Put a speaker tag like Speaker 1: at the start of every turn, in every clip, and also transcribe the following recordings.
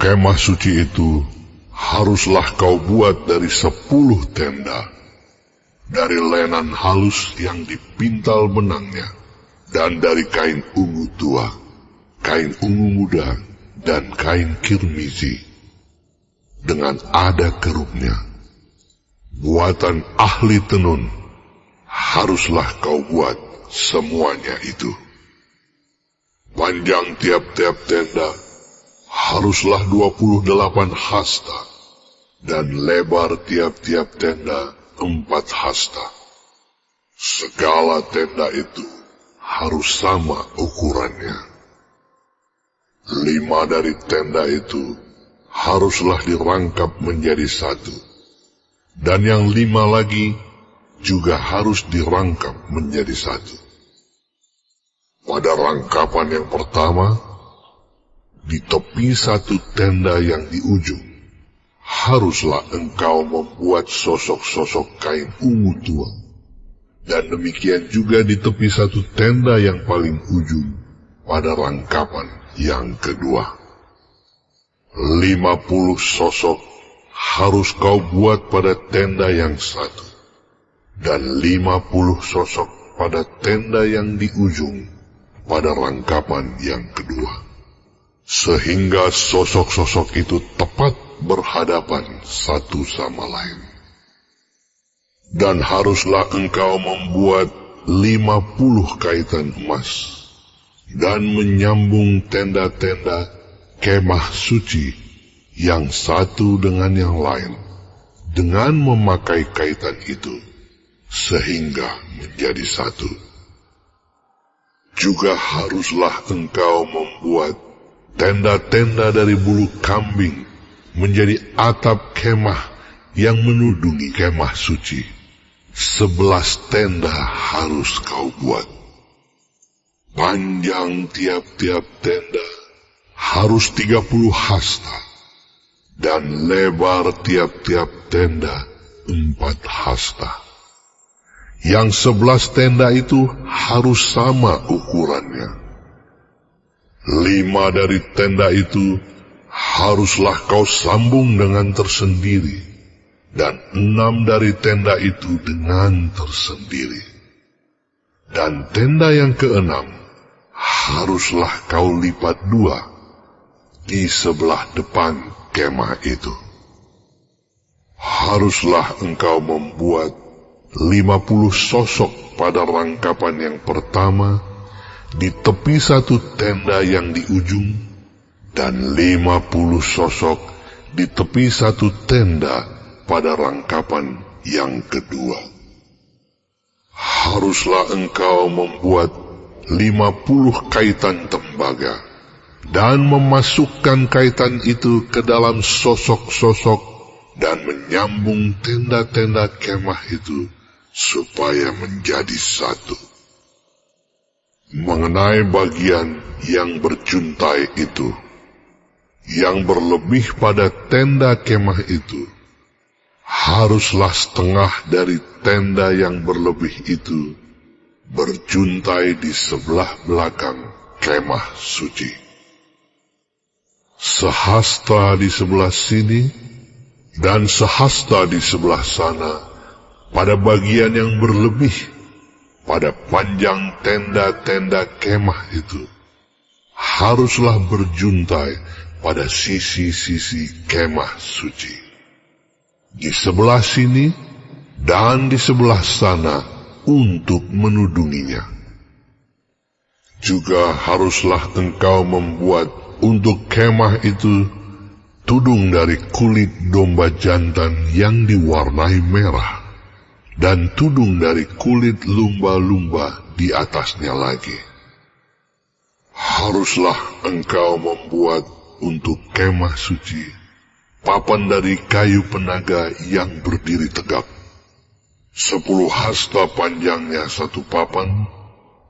Speaker 1: Kemah suci itu haruslah kau buat dari 10 tenda, dari lenan halus yang dipintal benangnya, dan dari kain ungu tua, kain ungu muda, dan kain kirmizi, dengan ada kerupnya. Buatan ahli tenun haruslah kau buat semuanya itu. Panjang tiap-tiap tenda haruslah 28 hasta, dan lebar tiap-tiap tenda 4 hasta. Segala tenda itu harus sama ukurannya. 5 dari tenda itu haruslah dirangkap menjadi 1, dan yang 5 lagi juga harus dirangkap menjadi 1. Pada rangkapan yang pertama, di tepi 1 tenda yang di ujung, haruslah engkau membuat sosok-sosok kain ungu tua, dan demikian juga di tepi 1 tenda yang paling ujung pada rangkapan yang kedua. 50 sosok harus kau buat pada tenda yang 1, dan 50 sosok pada tenda yang di ujung pada rangkapan yang kedua, sehingga sosok-sosok itu tepat berhadapan satu sama lain. Dan haruslah engkau membuat 50 kaitan emas, dan menyambung tenda-tenda kemah suci yang satu dengan yang lain, dengan memakai kaitan itu, sehingga menjadi 1. Juga haruslah engkau membuat tenda-tenda dari bulu kambing menjadi atap kemah yang menudungi kemah suci. 11 tenda harus kau buat. Panjang tiap-tiap tenda harus 30 hasta, dan lebar tiap-tiap tenda 4 hasta. Yang 11 tenda itu harus sama ukurannya. 5 dari tenda itu haruslah kau sambung dengan tersendiri, dan 6 dari tenda itu dengan tersendiri. Dan tenda yang ke-6 haruslah kau lipat 2 di sebelah depan kemah itu. Haruslah engkau membuat 50 sosok pada rangkapan yang pertama di tepi 1 tenda yang di ujung, dan 50 sosok di tepi 1 tenda pada rangkapan yang kedua. Haruslah engkau membuat 50 kaitan tembaga, dan memasukkan kaitan itu ke dalam sosok-sosok, dan menyambung tenda-tenda kemah itu supaya menjadi 1. Mengenai bagian yang berjuntai itu, yang berlebih pada tenda kemah itu, haruslah setengah dari tenda yang berlebih itu berjuntai di sebelah belakang kemah suci. Sehasta di sebelah sini, dan sehasta di sebelah sana, pada bagian yang berlebih, pada panjang tenda-tenda kemah itu, haruslah berjuntai pada sisi-sisi kemah suci. Di sebelah sini dan di sebelah sana untuk menudunginya. Juga haruslah engkau membuat untuk kemah itu tudung dari kulit domba jantan yang diwarnai merah, dan tudung dari kulit lumba-lumba di atasnya lagi. Haruslah engkau membuat untuk kemah suci papan dari kayu penaga yang berdiri tegak. 10 hasta panjangnya 1 papan,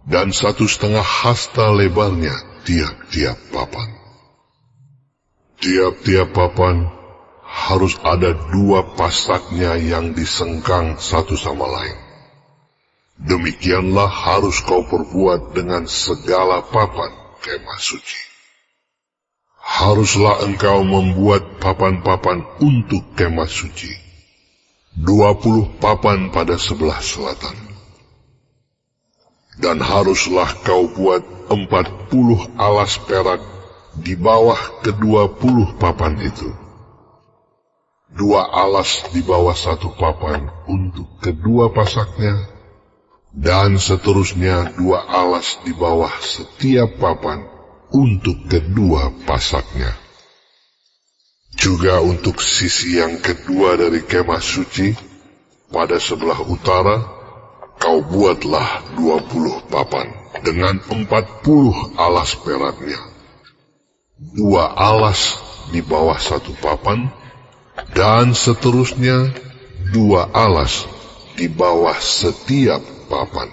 Speaker 1: dan 1,5 hasta lebarnya tiap-tiap papan. Tiap-tiap papan harus ada 2 pasaknya yang disengkang satu sama lain. Demikianlah harus kau perbuat dengan segala papan kemah suci. haruslah engkau membuat papan-papan untuk kemah suci, 20 papan pada sebelah selatan. Dan haruslah kau buat 40 alas perak di bawah ke-20 papan itu. 2 alas di bawah 1 papan untuk kedua pasaknya, dan seterusnya 2 alas di bawah setiap papan untuk kedua pasaknya. Juga untuk sisi yang kedua dari kemah suci, pada sebelah utara, kau buatlah 20 papan dengan 40 alas peraknya. 2 alas di bawah 1 papan, dan seterusnya 2 alas di bawah setiap papan.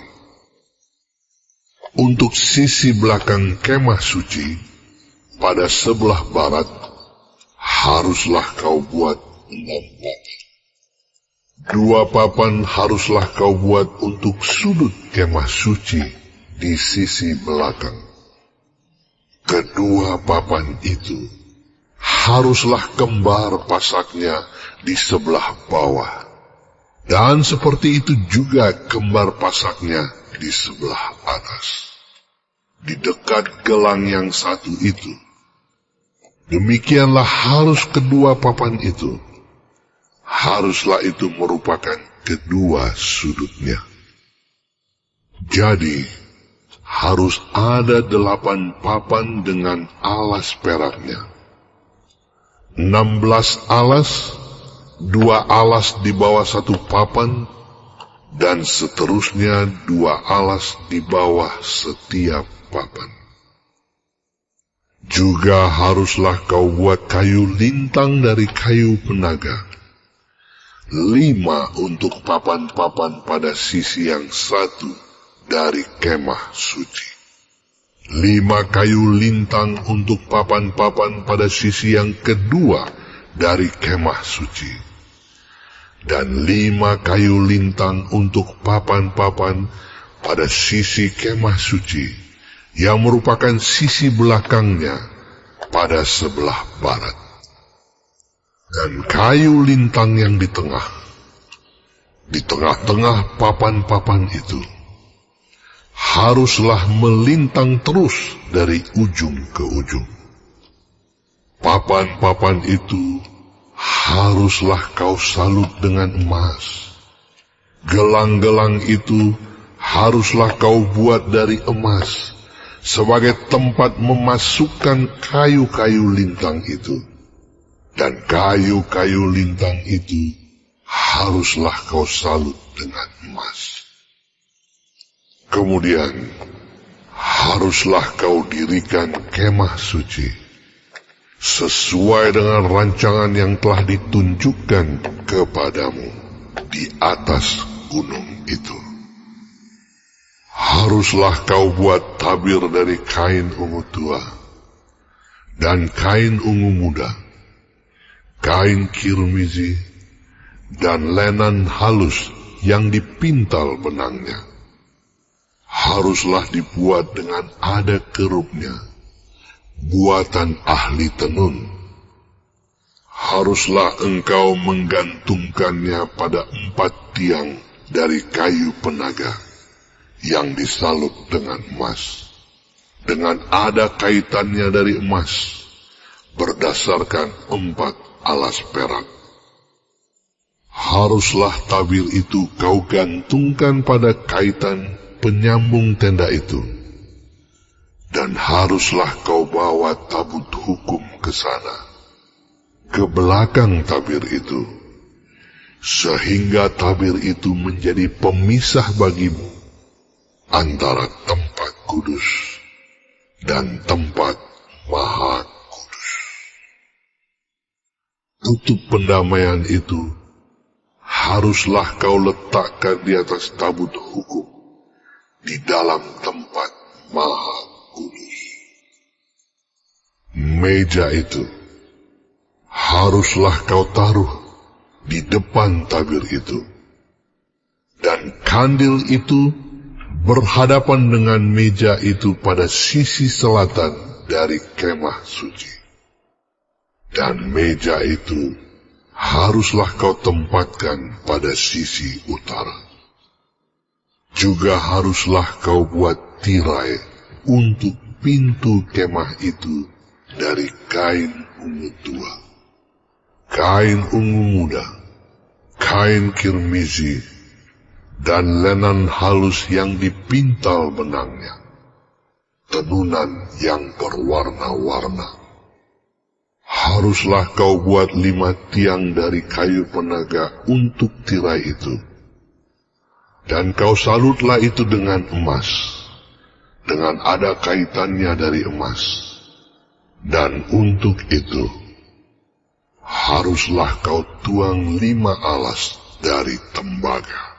Speaker 1: Untuk sisi belakang kemah suci, pada sebelah barat, haruslah kau buat 6 papan. 2 papan haruslah kau buat untuk sudut kemah suci di sisi belakang. Kedua papan itu haruslah kembar pasaknya di sebelah bawah, dan seperti itu juga kembar pasaknya di sebelah atas, di dekat gelang yang satu itu. Demikianlah harus kedua papan itu. Haruslah itu merupakan kedua sudutnya. Jadi, harus ada 8 papan dengan alas peraknya. 16 alas, 2 alas di bawah 1 papan, dan seterusnya 2 alas di bawah setiap papan. Juga haruslah kau buat kayu lintang dari kayu penaga, 5 untuk papan-papan pada sisi yang satu dari kemah suci. 5 kayu lintang untuk papan-papan pada sisi yang kedua dari kemah suci. Dan 5 kayu lintang untuk papan-papan pada sisi kemah suci, yang merupakan sisi belakangnya pada sebelah barat. Dan kayu lintang yang di tengah-tengah papan-papan itu, haruslah melintang terus dari ujung ke ujung. Papan-papan itu haruslah kau salut dengan emas. Gelang-gelang itu haruslah kau buat dari emas, sebagai tempat memasukkan kayu-kayu lintang itu. Dan kayu-kayu lintang itu haruslah kau salut dengan emas. Kemudian, haruslah kau dirikan kemah suci, sesuai dengan rancangan yang telah ditunjukkan kepadamu di atas gunung itu. Haruslah kau buat tabir dari kain ungu tua, dan kain ungu muda, kain kirmizi, dan lenan halus yang dipintal benangnya. Haruslah dibuat dengan ada kerupnya, buatan ahli tenun. Haruslah engkau menggantungkannya pada 4 tiang dari kayu penaga yang disalut dengan emas, dengan ada kaitannya dari emas, berdasarkan 4 alas perak. Haruslah tabir itu kau gantungkan pada kaitan penyambung tenda itu, dan haruslah kau bawa tabut hukum ke sana, ke belakang tabir itu, sehingga tabir itu menjadi pemisah bagimu antara tempat kudus dan tempat maha kudus. Tutup pendamaian itu haruslah kau letakkan di atas tabut hukum di dalam tempat maha kudus. Meja itu haruslah kau taruh di depan tabir itu, dan kandil itu berhadapan dengan meja itu pada sisi selatan dari kemah suci. Dan meja itu haruslah kau tempatkan pada sisi utara. Juga haruslah kau buat tirai untuk pintu kemah itu dari kain ungu tua, kain ungu muda, kain kirmizi, dan lenan halus yang dipintal benangnya, tenunan yang berwarna-warna. Haruslah kau buat 5 tiang dari kayu penaga untuk tirai itu. Dan kau salutlah itu dengan emas, dengan ada kaitannya dari emas. Dan untuk itu, haruslah kau tuang 5 alas dari tembaga.